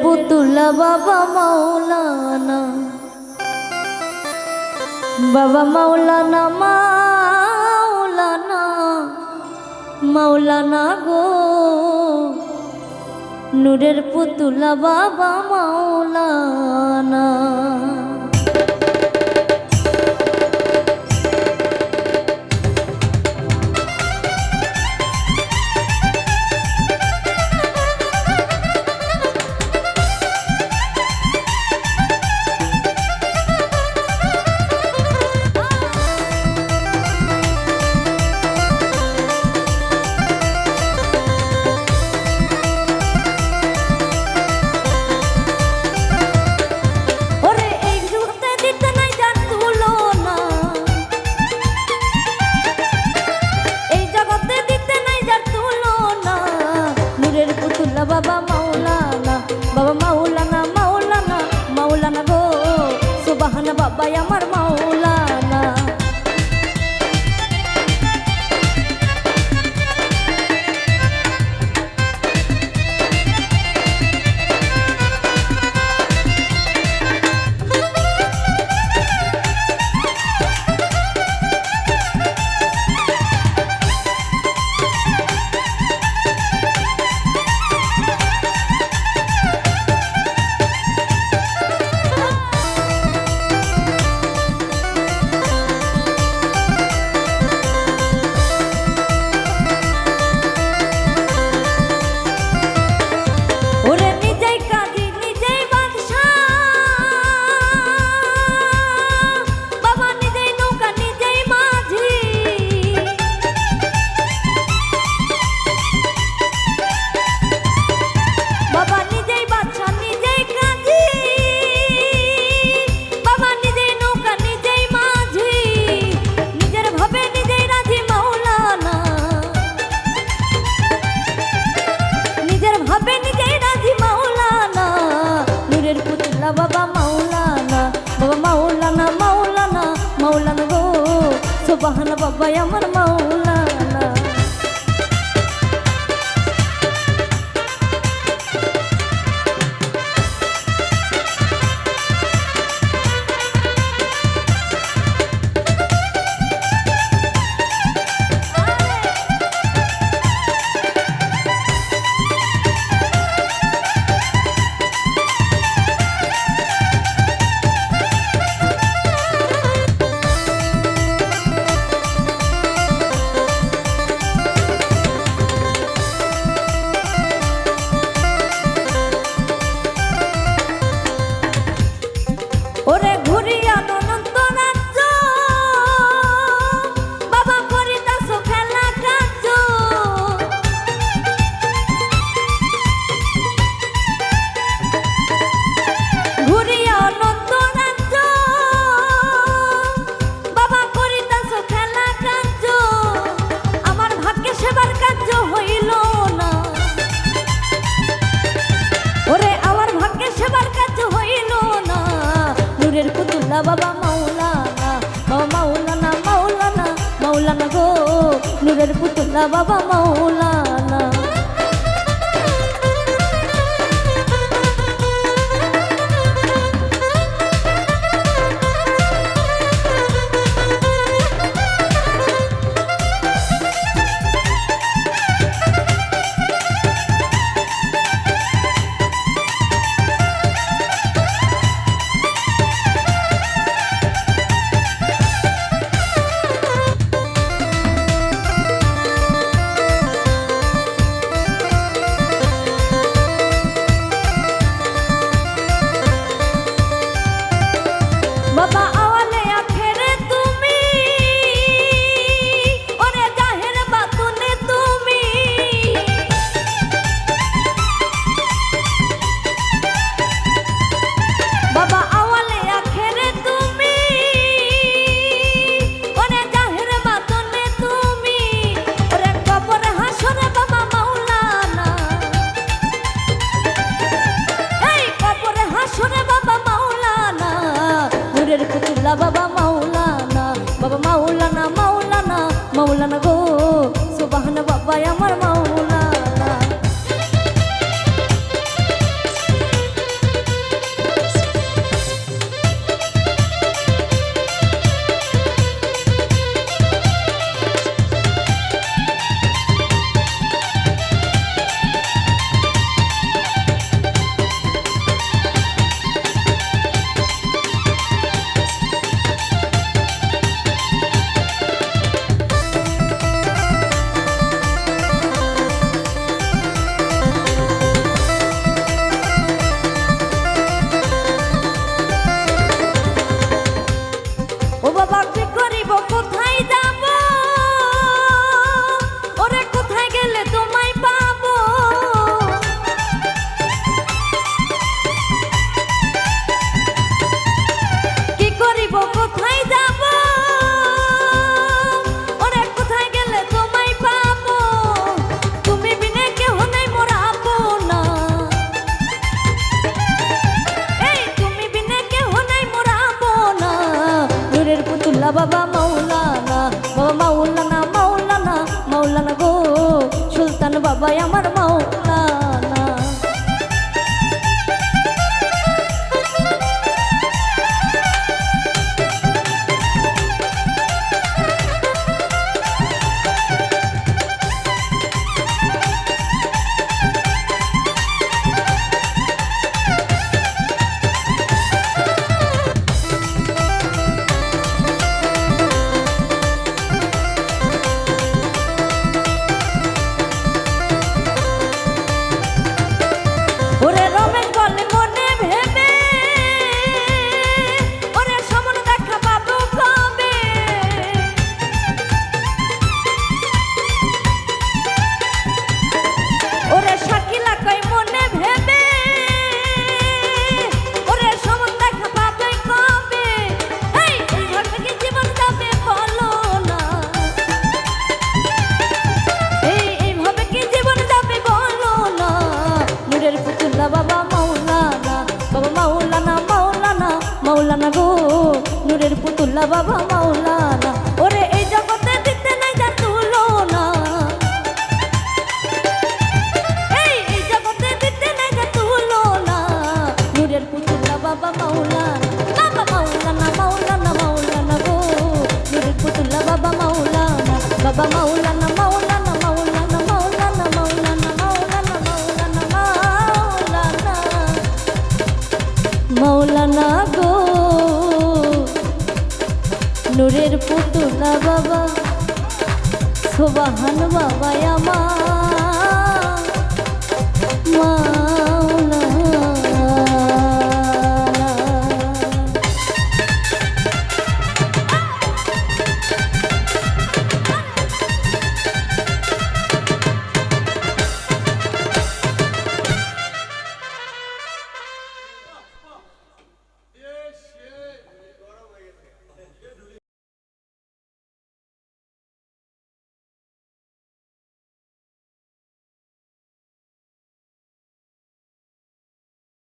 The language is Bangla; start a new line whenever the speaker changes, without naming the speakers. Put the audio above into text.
পুতুলা বাবা মাওলানা, বাবা মাওলানা, মাওলানা, মাওলানা গো, নূরের পুতুলা বাবা মাওলানা। বাবা মাওলানা, বাবা মাওলানা, মাওলানা, মাওলানা গো, সুবহান বাবা আমার মাওলানা। বাবা মাওলানা, বাবা মাওলানা, মাওলানা, মাওলানা গো, সুবহান বাবা আমার মাওলানা। ওরে ঘুরিয়া অনন্ত রাজ্য, বাবা করিতাছ খেলা কার্য, ঘুরিয়া অনন্ত রাজ্য, বাবা করিতাছ খেলা কার্য, আমার ভাগ্যে সেবার কার্য হইল না, ওরে আমার ভাগ্যে সেবার কার্য হইল না। নূরের পুতুলা বাবা মাওলানা, বাবা মাওলানা, মাওলানা, মাওলানা গো, নূরের পুতুলা বাবা মাওলানা। বাবা আওয়ালে আখেরে তুমি, ওরে জাহের বাতুনে তুমি, বাবা আওয়ালে আখেরে তুমি, ওরে জাহের বাতুনে তুমি, ওরে কবরে হাসরে বাবা মাওলানা, এই কবরে হাসরে বাবা মাওলানা। নূরের পুতুলা বাবা মাওলানা, বাবা মাওলানা, মাওলানা, মাওলানা গো, সুবহান বাবা আমার মাওলানা। পুতুল্লা বাবা মাওলানা, বাবা মাওলানা মাওলানা মাওলানা গো, সুলতান বাবা আমার মাওলানা। ওরে রমেশ বলে মনে ভেবে, ওরে সমন দেখা পাবো কবে? ওরে শাকিলা কই মনে ভেবে, ওরে সমন দেখা পাবে কবে? এইভাবে কি জীবন যাবে বলো না, এইভাবে কি জীবন যাবে বলো না। নূরের পুতুল্লা বাবা মাওলানা, বাবা মাওলানা মাওলানা মাওলানা গো, নূরের পুতুল্লা বাবা মাওলানা। ওরে এই জগতে দিতে নাই যা তুলনা, এই জগতে দিতে নাই যা তুলনা। নূরের পুতুল্লা বাবা মাওলানা, বাবা মাওলানা মাওলানা মাওলানা গো, নূরের পুতুল্লা বাবা মাওলানা, বাবা মাওলানা মাওলানা মাওলানা মাওলানা মাওলানা মাওলানা মাওলানা মাওলানা মাওলানা গো, নূরের পুতুল্লা বাবা, সুবহান বাবা আমার।